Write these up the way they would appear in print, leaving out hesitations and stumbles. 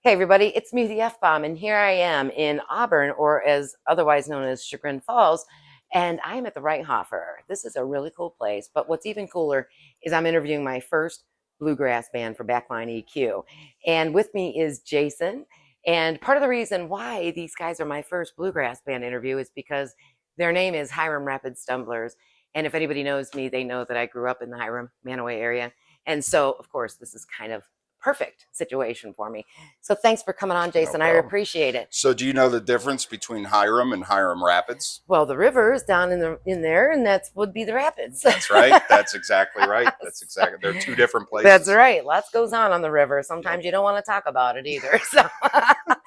Hey everybody, it's me, the F-Bomb, and here I am in Auburn, or as otherwise known as Chagrin Falls, and I'm at the Reithoffer. This is a really cool place, but what's even cooler is I'm interviewing my first bluegrass band for Backline EQ. And with me is Jason, and part of the reason why these guys are my first bluegrass band interview is because their name is Hiram Rapids Stumblers, and if anybody knows me, they know that I grew up in the Hiram, Manaway area, and so, of course, this is kind of perfect situation for me. So thanks for coming on, Jason. I appreciate it. So do you know the difference between Hiram and Hiram Rapids? Well, the river is down in there, and that would be the rapids. That's right. That's exactly right. That's exactly. They're two different places. That's right. Lots goes on the river. Sometimes you don't want to talk about it either. So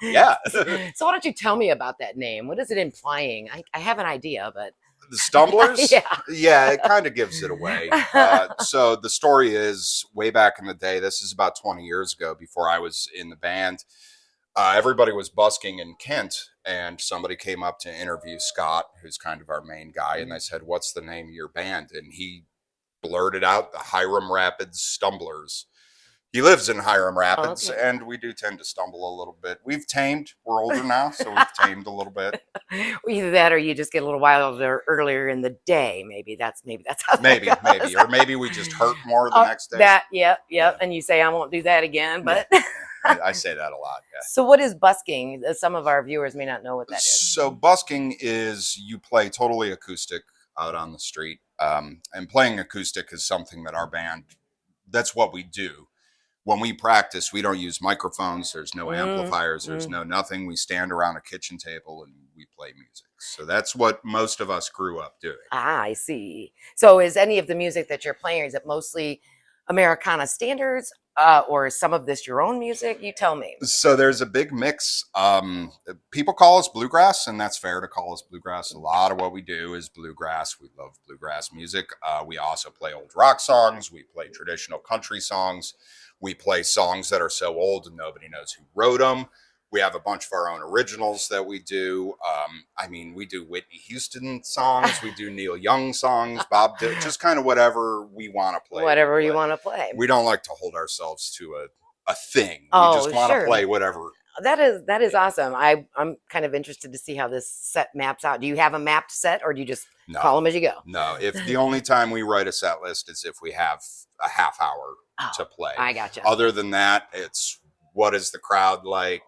yeah. So why don't you tell me about that name? What is it implying? I have an idea, but the Stumblers? Yeah, it kind of gives it away. So the story is way back in the day. This is about 20 years ago before I was in the band. Everybody was busking in Kent, and somebody came up to interview Scott, who's kind of our main guy, and they said, "What's the name of your band?" And he blurted out the Hiram Rapids Stumblers. He lives in Hiram Rapids, and we do tend to stumble a little bit. We've tamed. We're older now, so we've tamed a little bit. Either that, or you just get a little wilder earlier in the day. Maybe that's how. Maybe, or maybe we just hurt more the next day. Yeah. And you say I won't do that again, but I say that a lot. Yeah. So, what is busking? Some of our viewers may not know what that is. So, busking is you play totally acoustic out on the street, and playing acoustic is something that our band. That's what we do. When we practice, we don't use microphones. There's no amplifiers. There's no nothing. We stand around a kitchen table and we play music. So that's what most of us grew up doing. I see. So is any of the music that you're playing, is it mostly Americana standards or is some of this your own music? You tell me. So there's a big mix. People call us bluegrass, and that's fair to call us bluegrass. A lot of what we do is bluegrass. We love bluegrass music. We also play old rock songs. We play traditional country songs. We play songs that are so old and nobody knows who wrote them. We have a bunch of our own originals that we do. We do Whitney Houston songs. We do Neil Young songs, Bob Dylan, just kind of whatever we want to play. Whatever you want to play. We don't like to hold ourselves to a thing. We just want to play whatever. That is awesome. I'm kind of interested to see how this set maps out. Do you have a mapped set, or do you just call them as you go? No. If the only time we write a set list is if we have a half hour to play. I gotcha. Other than that, it's what is the crowd like?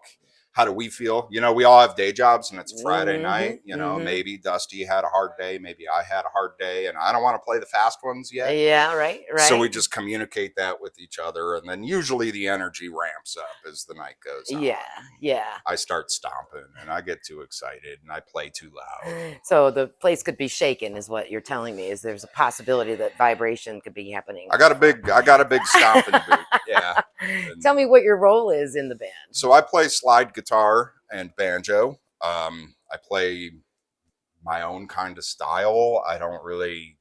How do we feel? We all have day jobs, and it's Friday night. Maybe Dusty had a hard day. Maybe I had a hard day, and I don't want to play the fast ones yet. Yeah, right. So we just communicate that with each other, and then usually the energy ramps up as the night goes on. Yeah. I start stomping, and I get too excited, and I play too loud. So the place could be shaken, is what you're telling me. Is there's a possibility that vibration could be happening? I got a big stomping boot. Yeah. Tell me what your role is in the band. So I play slide guitar and banjo. I play my own kind of style. I don't really.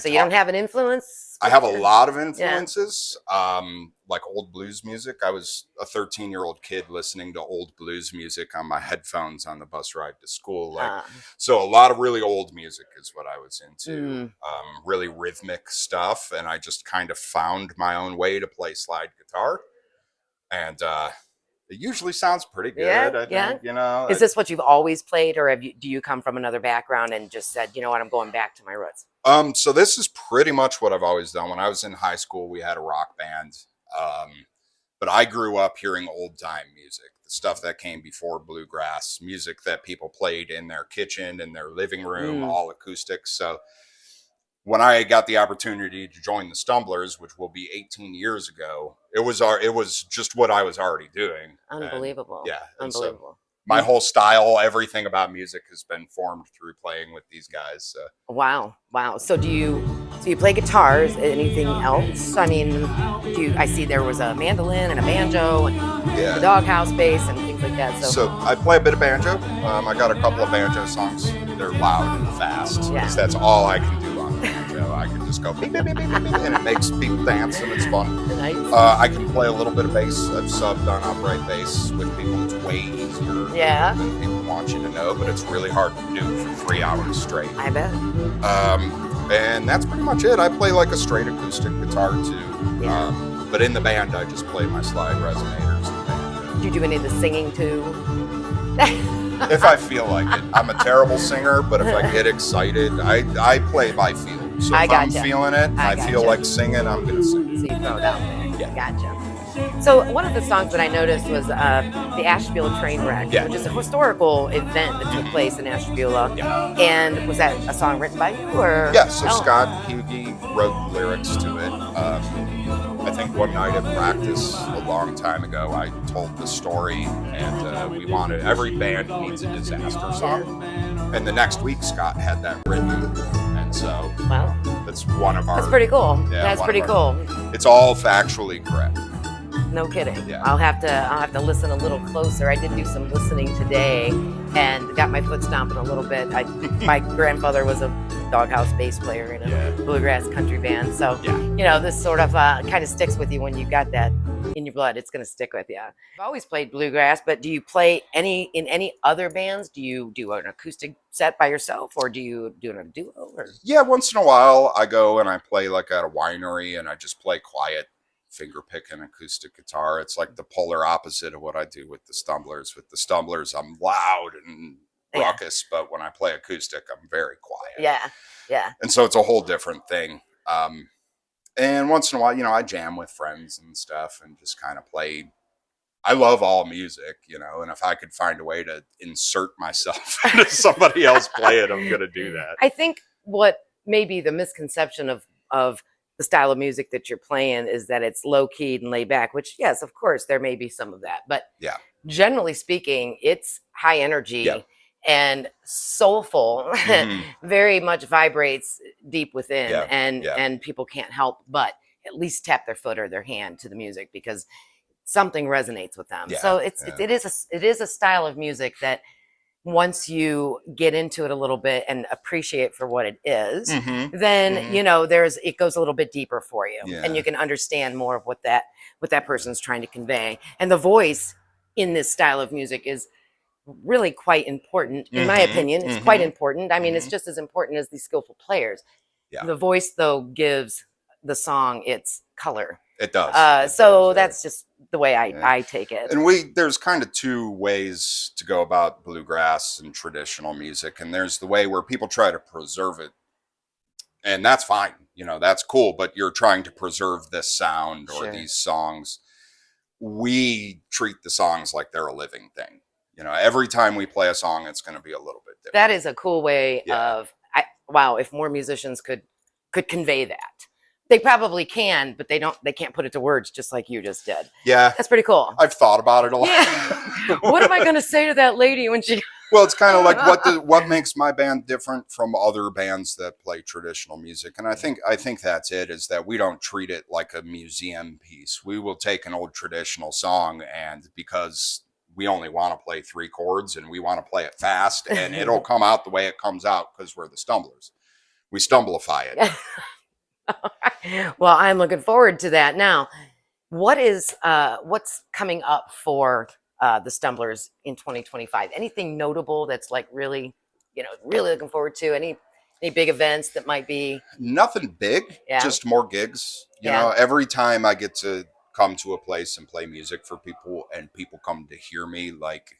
You don't have an influence? I have a lot of influences, like old blues music. I was a 13-year-old kid listening to old blues music on my headphones on the bus ride to school. So a lot of really old music is what I was into, really rhythmic stuff. And I just kind of found my own way to play slide guitar. And it usually sounds pretty good. I think, Is this what you've always played, or do you come from another background and just said, you know what, I'm going back to my roots? So this is pretty much what I've always done. When I was in high school, we had a rock band. But I grew up hearing old time music, the stuff that came before bluegrass, music that people played in their kitchen, in their living room, all acoustic. So when I got the opportunity to join the Stumblers, which will be 18 years ago, it was just what I was already doing. Unbelievable. Unbelievable. So my whole style, everything about music has been formed through playing with these guys. So. Wow. So do you play guitars? Anything else? I mean, I see there was a mandolin and a banjo and the doghouse bass and things like that. So I play a bit of banjo. I got a couple of banjo songs. They're loud and fast. Yeah. Because that's all I can do on the banjo. I can just go beep, beep, beep, beep, beep, and it makes people dance and it's fun. Nice. I can play a little bit of bass. I've subbed on upright bass with people. It's way easier than people want you to know, but it's really hard to do for 3 hours straight. I bet. And that's pretty much it. I play like a straight acoustic guitar too. But in the band, I just play my slide resonators and banjo. Do you do any of the singing too? If I feel like it. I'm a terrible singer, but if I get excited, I play by feel. So if I'm feeling it, I feel like singing, I'm going to sing. So you throw it out there. Yeah. Gotcha. So one of the songs that I noticed was the Ashtabula train wreck, which is a historical event that took place in Ashtabula. Yeah. And was that a song written by you, or? Yeah, so Scott Hughey wrote lyrics to it. I think one night at practice a long time ago, I told the story, and we wanted, every band needs a disaster song. And the next week, Scott had that written. And so that's one of our... That's pretty cool. Yeah, that's pretty cool. It's all factually correct. No kidding. Yeah. I'll have to listen a little closer. I did do some listening today and got my foot stomping a little bit. My grandfather was a doghouse bass player in a bluegrass country band. So, this sort of kind of sticks with you when you got that in your blood. It's going to stick with you. I've always played bluegrass, but do you play in any other bands? Do you do an acoustic set by yourself, or do you do a duo? Or? Yeah, once in a while I go and I play like at a winery and I just play quiet finger picking acoustic guitar. It's like the polar opposite of what I do with the Stumblers. With the Stumblers, I'm loud and raucous, but when I play acoustic, I'm very quiet. Yeah. And so it's a whole different thing. And once in a while, I jam with friends and stuff and just kind of play. I love all music, and if I could find a way to insert myself into somebody else play it, I'm going to do that. I think what maybe the misconception of the style of music that you're playing is that it's low-keyed and laid back, which, yes, of course, there may be some of that. But generally speaking, it's high energy and soulful, very much vibrates deep within. And people can't help but at least tap their foot or their hand to the music because something resonates with them. So it is a style of music that once you get into it a little bit and appreciate for what it is, then it goes a little bit deeper for you, and you can understand more of what that person's trying to convey. And the voice in this style of music is really quite important, in my opinion. It's quite important. I mean, it's just as important as these skillful players. The voice, though, gives the song its color. It does. That's just the way I take it. And there's kind of two ways to go about bluegrass and traditional music. And there's the way where people try to preserve it. And that's fine. That's cool. But you're trying to preserve this sound or these songs. We treat the songs like they're a living thing. Every time we play a song, it's going to be a little bit different. That is a cool way of, if more musicians could convey that. They probably can, but they can't put it to words just like you just did. Yeah. That's pretty cool. I've thought about it a lot. Yeah. What am I going to say to that lady when she... Well, it's kind of like what makes my band different from other bands that play traditional music. And I think that's it, is that we don't treat it like a museum piece. We will take an old traditional song, and because we only want to play 3 chords and we want to play it fast, and it'll come out the way it comes out because we're the Stumblers. We stumblify it. Well, I'm looking forward to that. Now, what's coming up for the Stumblers in 2025? Anything notable that's like really looking forward to? Any big events that might be? Nothing big, just more gigs. Every time I get to come to a place and play music for people and people come to hear me, like,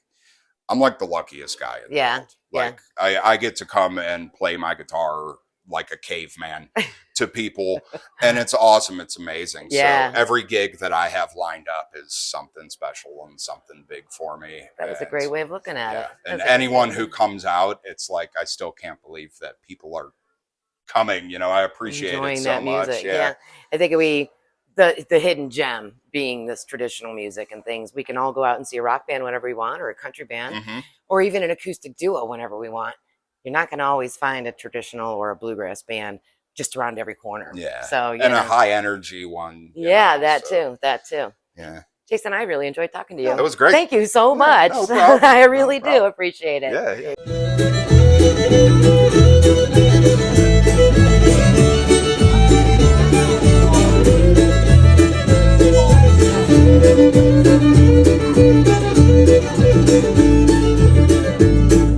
I'm like the luckiest guy in the world. Like, I get to come and play my guitar like a caveman to people, and it's awesome. It's amazing. So every gig that I have lined up is something special and something big for me. That is a great way of looking at it. And anyone who comes out, it's like, I still can't believe that people are coming. I appreciate it so much. Yeah. I think the hidden gem being this traditional music and things, we can all go out and see a rock band whenever we want, or a country band, or even an acoustic duo whenever we want. You're not going to always find a traditional or a bluegrass band just around every corner. Yeah. So, and a high energy one. Yeah, that too. Yeah. Jason, I really enjoyed talking to you. That was great. Thank you so much. No problem. I really do appreciate it. Yeah.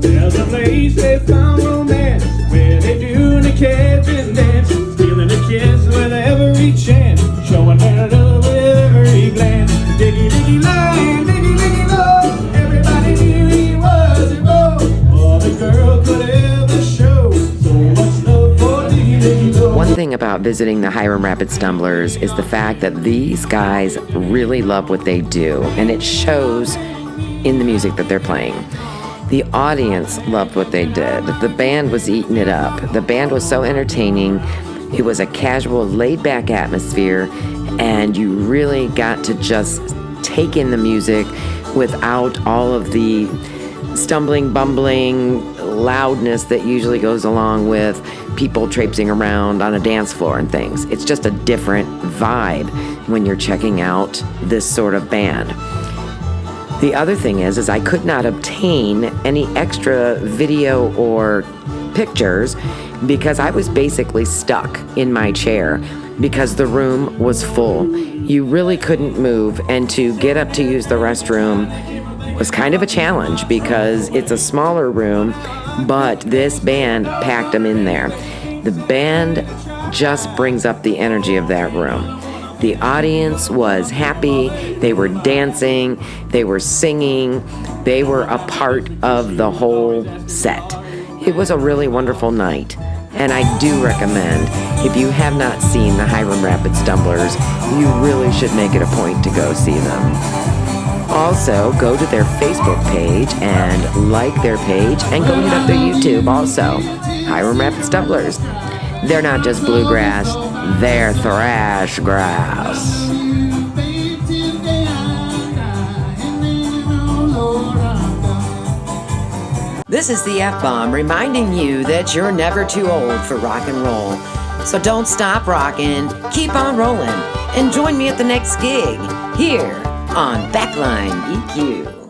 There's a place they found romance where they do the catch and dance, stealing the kids with every chance, showing their love with every glance. Diggy, diggy, line, diggy, diggy. one thing about visiting the Hiram Rapids Stumblers is the fact that these guys really love what they do, and it shows in the music that they're playing. The audience loved what they did. The band was eating it up. The band was so entertaining. It was a casual, laid-back atmosphere, and you really got to just take in the music without all of the stumbling, bumbling loudness that usually goes along with people traipsing around on a dance floor and things. It's just a different vibe when you're checking out this sort of band. The other thing is I could not obtain any extra video or pictures because I was basically stuck in my chair because the room was full. You really couldn't move, and to get up to use the restroom was kind of a challenge because it's a smaller room, but this band packed them in there. The band just brings up the energy of that room. The audience was happy, they were dancing, they were singing, they were a part of the whole set. It was a really wonderful night, and I do recommend, if you have not seen the Hiram Rapids Stumblers, you really should make it a point to go see them. Also, go to their Facebook page and like their page, and go hit up their YouTube also, Hiram Rapids Stumblers. They're not just bluegrass, they're thrash grass. This is the F-Bomb reminding you that you're never too old for rock and roll. So don't stop rocking, keep on rolling, and join me at the next gig here on Backline EQ.